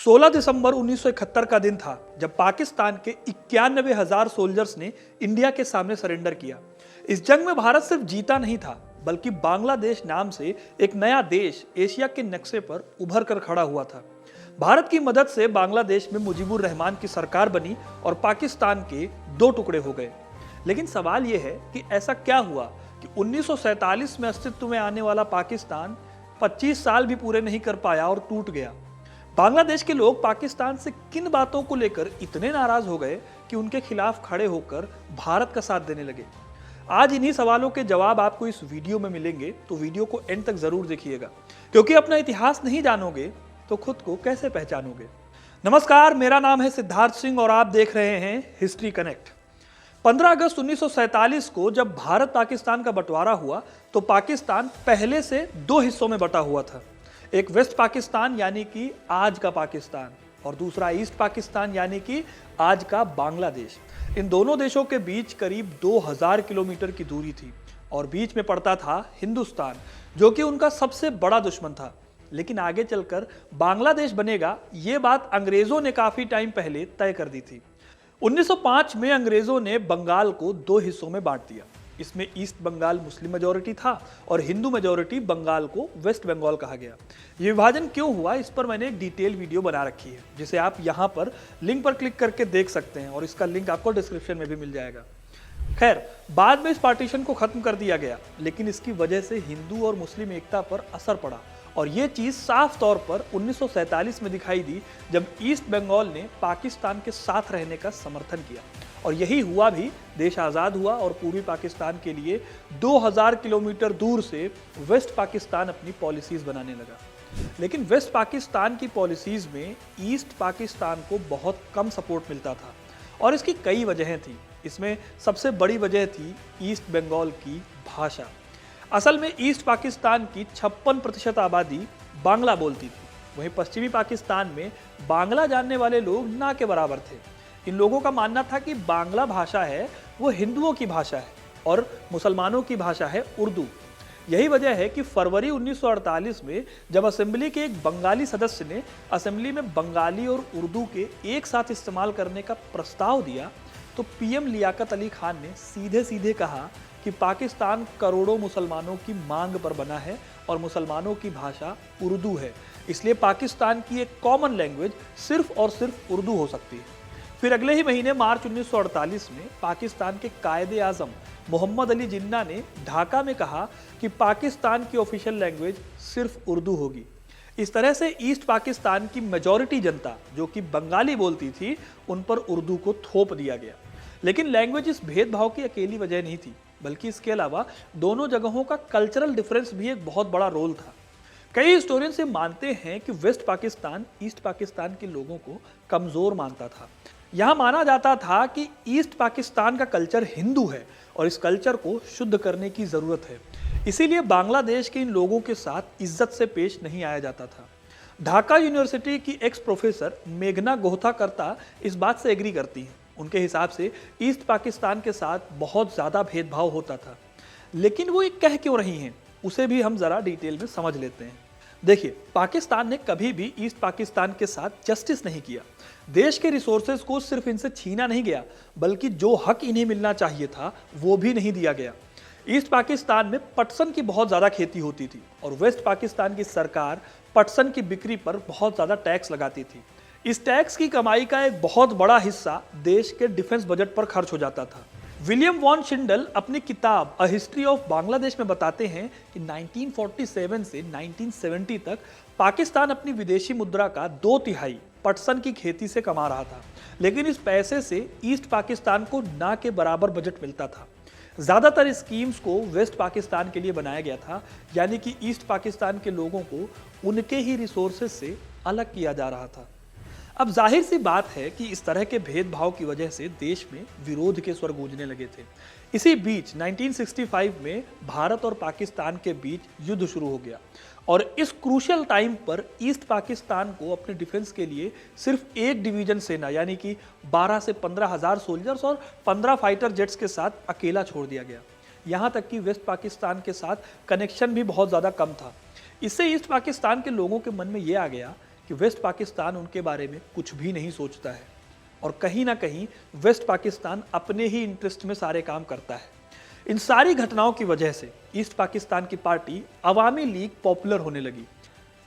16 दिसंबर 1971 का दिन था जब पाकिस्तान के 91,000 सोल्जर्स ने इंडिया के सामने सरेंडर किया। इस जंग में भारत सिर्फ जीता नहीं था बल्कि बांग्लादेश नाम से एक नया देश एशिया के नक्शे पर उभर कर खड़ा हुआ था। भारत की मदद से बांग्लादेश में मुजीबुर रहमान की सरकार बनी और पाकिस्तान के दो टुकड़े हो गए। लेकिन सवाल यह है कि ऐसा क्या हुआ कि 1947 में अस्तित्व में आने वाला पाकिस्तान 25 साल भी पूरे नहीं कर पाया और टूट गया। बांग्लादेश के लोग पाकिस्तान से किन बातों को लेकर इतने नाराज हो गए कि उनके खिलाफ खड़े होकर भारत का साथ देने लगे। आज इन्हीं सवालों के जवाब आपको इस वीडियो में मिलेंगे, तो वीडियो को एंड तक जरूर देखिएगा, क्योंकि अपना इतिहास नहीं जानोगे तो खुद को कैसे पहचानोगे। नमस्कार, मेरा नाम है सिद्धार्थ सिंह और आप देख रहे हैं हिस्ट्री कनेक्ट। 15 अगस्त 1947 को जब भारत पाकिस्तान का बंटवारा हुआ तो पाकिस्तान पहले से दो हिस्सों में बटा हुआ था। एक वेस्ट पाकिस्तान यानी कि आज का पाकिस्तान और दूसरा ईस्ट पाकिस्तान यानी कि आज का बांग्लादेश। इन दोनों देशों के बीच करीब 2000 किलोमीटर की दूरी थी और बीच में पड़ता था हिंदुस्तान, जो कि उनका सबसे बड़ा दुश्मन था। लेकिन आगे चलकर बांग्लादेश बनेगा, ये बात अंग्रेजों ने काफी टाइम पहले तय कर दी थी। 1905 में अंग्रेजों ने बंगाल को दो हिस्सों में बांट दिया। इसमें ईस्ट बंगाल मुस्लिम मेजॉरिटी था और हिंदू मेजॉरिटी बंगाल को वेस्ट बंगाल कहा गया। ये विभाजन क्यों हुआ, इस पर मैंने एक डिटेल वीडियो बना रखी है, जिसे आप यहाँ पर लिंक पर क्लिक करके देख सकते हैं और इसका लिंक आपको डिस्क्रिप्शन में भी मिल जाएगा। खैर, बाद में इस पार्टीशन को खत्म कर दिया गया, लेकिन इसकी वजह से हिंदू और मुस्लिम एकता पर असर पड़ा और ये चीज साफ तौर पर 1947 में दिखाई दी जब ईस्ट बंगाल ने पाकिस्तान के साथ रहने का समर्थन किया। और यही हुआ भी, देश आज़ाद हुआ और पूर्वी पाकिस्तान के लिए 2000 किलोमीटर दूर से वेस्ट पाकिस्तान अपनी पॉलिसीज बनाने लगा। लेकिन वेस्ट पाकिस्तान की पॉलिसीज में ईस्ट पाकिस्तान को बहुत कम सपोर्ट मिलता था और इसकी कई वजहें थी। इसमें सबसे बड़ी वजह थी ईस्ट बंगाल की भाषा। असल में ईस्ट पाकिस्तान की 56% आबादी बांग्ला बोलती थी, वहीं पश्चिमी पाकिस्तान में बांग्ला जानने वाले लोग ना के बराबर थे। इन लोगों का मानना था कि बांग्ला भाषा है वो हिंदुओं की भाषा है और मुसलमानों की भाषा है उर्दू। यही वजह है कि फरवरी 1948 में जब असेंबली के एक बंगाली सदस्य ने असेंबली में बंगाली और उर्दू के एक साथ इस्तेमाल करने का प्रस्ताव दिया तो पीएम लियाकत अली खान ने सीधे सीधे कहा कि पाकिस्तान करोड़ों मुसलमानों की मांग पर बना है और मुसलमानों की भाषा उर्दू है, इसलिए पाकिस्तान की एक कॉमन लैंग्वेज सिर्फ और सिर्फ उर्दू हो सकती है। फिर अगले ही महीने मार्च 1948 में पाकिस्तान के कायदे आजम मोहम्मद अली जिन्ना ने ढाका में कहा कि पाकिस्तान की ऑफिशियल लैंग्वेज सिर्फ उर्दू होगी। इस तरह से ईस्ट पाकिस्तान की मेजॉरिटी जनता जो कि बंगाली बोलती थी, उन पर उर्दू को थोप दिया गया। लेकिन लैंग्वेज इस भेदभाव की अकेली वजह नहीं थी, बल्कि इसके अलावा दोनों जगहों का कल्चरल डिफरेंस भी एक बहुत बड़ा रोल था। कई हिस्टोरियंस ये मानते हैं कि वेस्ट पाकिस्तान ईस्ट पाकिस्तान के लोगों को कमजोर मानता था। यहाँ माना जाता था कि ईस्ट पाकिस्तान का कल्चर हिंदू है और इस कल्चर को शुद्ध करने की जरूरत है, इसीलिए बांग्लादेश के इन लोगों के साथ इज्जत से पेश नहीं आया जाता था। ढाका यूनिवर्सिटी की एक्स प्रोफेसर मेघना गोहताकर्ता इस बात से एग्री करती हैं। उनके हिसाब से ईस्ट पाकिस्तान के साथ बहुत ज़्यादा भेदभाव होता था, लेकिन वो ये कह क्यों रही हैं, उसे भी हम ज़रा डिटेल में समझ लेते हैं। देखिए, पाकिस्तान ने कभी भी ईस्ट पाकिस्तान के साथ जस्टिस नहीं किया। देश के रिसोर्सेज को सिर्फ इनसे छीना नहीं गया, बल्कि जो हक इन्हें मिलना चाहिए था वो भी नहीं दिया गया। ईस्ट पाकिस्तान में पटसन की बहुत ज़्यादा खेती होती थी और वेस्ट पाकिस्तान की सरकार पटसन की बिक्री पर बहुत ज़्यादा टैक्स लगाती थी। इस टैक्स की कमाई का एक बहुत बड़ा हिस्सा देश के डिफेंस बजट पर खर्च हो जाता था। विलियम वॉन शिंडल अपनी किताब अ हिस्ट्री ऑफ बांग्लादेश में बताते हैं कि 1947 से 1970 तक पाकिस्तान अपनी विदेशी मुद्रा का 2/3 पटसन की खेती से कमा रहा था, लेकिन इस पैसे से ईस्ट पाकिस्तान को ना के बराबर बजट मिलता था। ज़्यादातर स्कीम्स को वेस्ट पाकिस्तान के लिए बनाया गया था, यानी कि ईस्ट पाकिस्तान के लोगों को उनके ही रिसोर्सेज से अलग किया जा रहा था। अब जाहिर सी बात है कि इस तरह के भेदभाव की वजह से देश में विरोध के स्वर गूंजने लगे थे। इसी बीच 1965 में भारत और पाकिस्तान के बीच युद्ध शुरू हो गया और इस क्रूशियल टाइम पर ईस्ट पाकिस्तान को अपने डिफेंस के लिए सिर्फ एक डिवीजन सेना यानी कि 12 से 15,000 सोल्जर्स और 15 फाइटर जेट्स के साथ अकेला छोड़ दिया गया। यहाँ तक कि वेस्ट पाकिस्तान के साथ कनेक्शन भी बहुत ज़्यादा कम था। इससे ईस्ट पाकिस्तान के लोगों के मन में ये आ गया कि कि वेस्ट पाकिस्तान उनके बारे में कुछ भी नहीं सोचता है और कहीं ना कहीं वेस्ट पाकिस्तान अपने ही इंटरेस्ट में सारे काम करता है। इन सारी घटनाओं की वजह से ईस्ट पाकिस्तान की पार्टी अवामी लीग पॉपुलर होने लगी।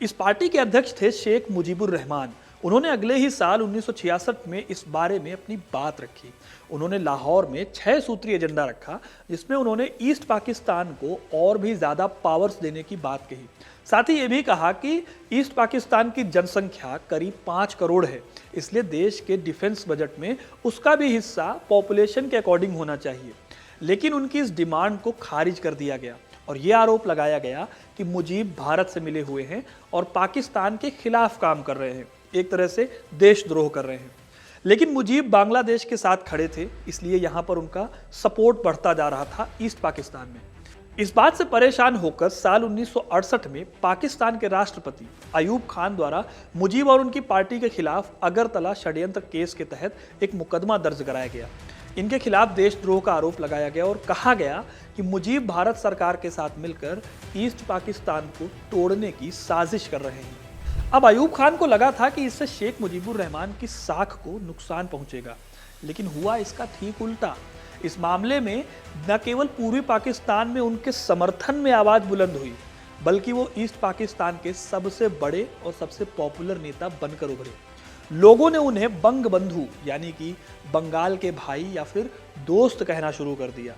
इस पार्टी के अध्यक्ष थे शेख मुजीबुर रहमान। उन्होंने अगले ही साल 1966 में इस बारे में अपनी बात रखी। उन्होंने लाहौर में 6 सूत्रीय एजेंडा रखा, जिसमें उन्होंने ईस्ट पाकिस्तान को और भी ज़्यादा पावर्स देने की बात कही। साथ ही ये भी कहा कि ईस्ट पाकिस्तान की जनसंख्या करीब 5 करोड़ है, इसलिए देश के डिफेंस बजट में उसका भी हिस्सा पॉपुलेशन के अकॉर्डिंग होना चाहिए। लेकिन उनकी इस डिमांड को खारिज कर दिया गया और ये आरोप लगाया गया कि मुजीब भारत से मिले हुए हैं और पाकिस्तान के खिलाफ काम कर रहे हैं, एक तरह से देशद्रोह कर रहे हैं। लेकिन मुजीब बांग्लादेश के साथ खड़े थे, इसलिए यहाँ पर उनका सपोर्ट बढ़ता जा रहा था ईस्ट पाकिस्तान में। इस बात से परेशान होकर साल 1968 में पाकिस्तान के राष्ट्रपति अयूब खान द्वारा मुजीब और उनकी पार्टी के खिलाफ अगरतला षड्यंत्र केस के तहत एक मुकदमा दर्ज कराया गया। इनके खिलाफ देशद्रोह का आरोप लगाया गया और कहा गया कि मुजीब भारत सरकार के साथ मिलकर ईस्ट पाकिस्तान को तोड़ने की साजिश कर रहे हैं। अब अयूब खान को लगा था कि इससे शेख मुजीबुर रहमान की साख को नुकसान पहुंचेगा, लेकिन हुआ इसका ठीक उल्टा। इस मामले में न केवल पूर्वी पाकिस्तान में उनके समर्थन में आवाज बुलंद हुई, बल्कि वो ईस्ट पाकिस्तान के सबसे बड़े और सबसे पॉपुलर नेता बनकर उभरे। लोगों ने उन्हें बंग बंधु यानी कि बंगाल के भाई या फिर दोस्त कहना शुरू कर दिया।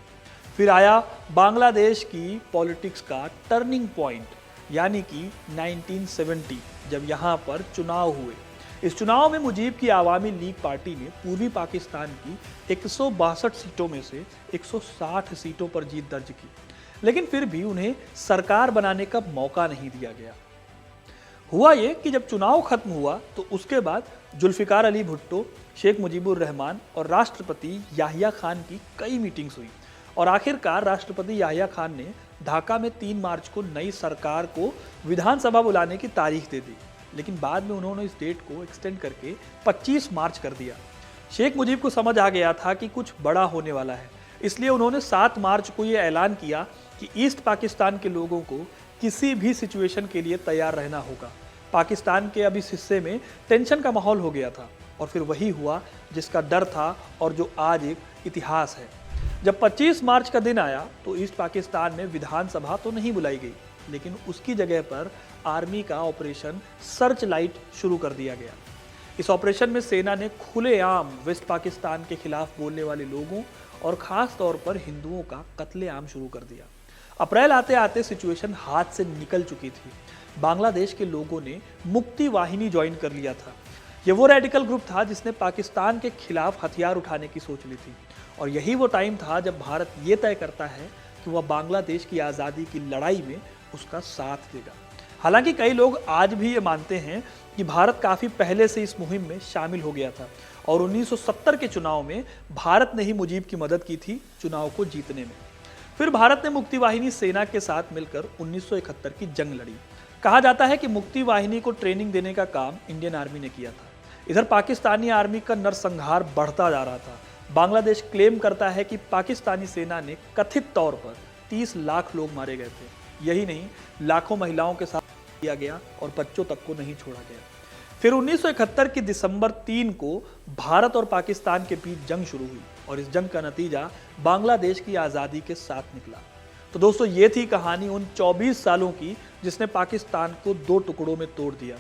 फिर आया बांग्लादेश की पॉलिटिक्स का टर्निंग पॉइंट यानी कि 1970, जब यहाँ पर चुनाव हुए। इस चुनाव में मुजीब की आवामी लीग पार्टी ने पूर्वी पाकिस्तान की 162 सीटों में से 160 सीटों पर जीत दर्ज की, लेकिन फिर भी उन्हें सरकार बनाने का मौका नहीं दिया गया। हुआ ये कि जब चुनाव खत्म हुआ तो उसके बाद जुल्फिकार अली भुट्टो, शेख मुजीबुर रहमान और राष्ट्रपति याहिया खान की कई मीटिंग्स हुई और आखिरकार राष्ट्रपति याहिया खान ने ढाका में 3 मार्च को नई सरकार को विधानसभा बुलाने की तारीख दे दी, लेकिन बाद में उन्होंने इस डेट को एक्सटेंड करके 25 मार्च कर दिया। शेख मुजीब को समझ आ गया था कि कुछ बड़ा होने वाला है, इसलिए उन्होंने 7 मार्च को यह ऐलान किया कि ईस्ट पाकिस्तान के लोगों को किसी भी सिचुएशन के लिए तैयार रहना होगा। पाकिस्तान के अब इस हिस्से में टेंशन का माहौल हो गया था और फिर वही हुआ जिसका डर था और जो आज एक इतिहास है। जब 25 मार्च का दिन आया तो ईस्ट पाकिस्तान में विधानसभा तो नहीं बुलाई गई, लेकिन उसकी जगह पर आर्मी का ऑपरेशन सर्च लाइट शुरू कर दिया गया। इस ऑपरेशन में सेना ने खुलेआम वेस्ट पाकिस्तान के खिलाफ बोलने वाले लोगों और खास तौर पर हिंदुओं का कत्लेआम शुरू कर दिया। अप्रैल आते आते सिचुएशन हाथ से निकल चुकी थी। बांग्लादेश के लोगों ने मुक्ति वाहिनी ज्वाइन कर लिया था। ये वो रेडिकल ग्रुप था जिसने पाकिस्तान के खिलाफ हथियार उठाने की सोच ली थी और यही वो टाइम था जब भारत ये तय करता है कि वह बांग्लादेश की आज़ादी की लड़ाई में उसका साथ देगा। हालांकि कई लोग आज भी ये मानते हैं कि भारत काफ़ी पहले से इस मुहिम में शामिल हो गया था और 1970 के चुनाव में भारत ने ही मुजीब की मदद की थी चुनाव को जीतने में। फिर भारत ने मुक्ति वाहिनी सेना के साथ मिलकर 1971 की जंग लड़ी। कहा जाता है कि मुक्ति वाहिनी को ट्रेनिंग देने का काम इंडियन आर्मी ने किया था। इधर पाकिस्तानी आर्मी का नरसंहार बढ़ता जा रहा था। बांग्लादेश क्लेम करता है कि पाकिस्तानी सेना ने कथित तौर पर 30 लाख लोग मारे गए थे। यही नहीं, लाखों महिलाओं के साथ किया गया और बच्चों तक को नहीं छोड़ा गया। फिर 1971 की दिसंबर 3 को भारत और पाकिस्तान के बीच जंग शुरू हुई और इस जंग का नतीजा बांग्लादेश की आज़ादी के साथ निकला। तो दोस्तों, ये थी कहानी उन 24 सालों की जिसने पाकिस्तान को 2 टुकड़ों में तोड़ दिया।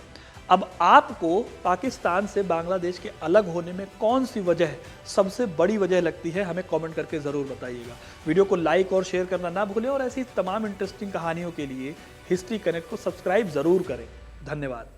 अब आपको पाकिस्तान से बांग्लादेश के अलग होने में कौन सी वजह सबसे बड़ी वजह लगती है, हमें कमेंट करके ज़रूर बताइएगा। वीडियो को लाइक और शेयर करना ना भूलें और ऐसी तमाम इंटरेस्टिंग कहानियों के लिए हिस्ट्री कनेक्ट को सब्सक्राइब ज़रूर करें। धन्यवाद।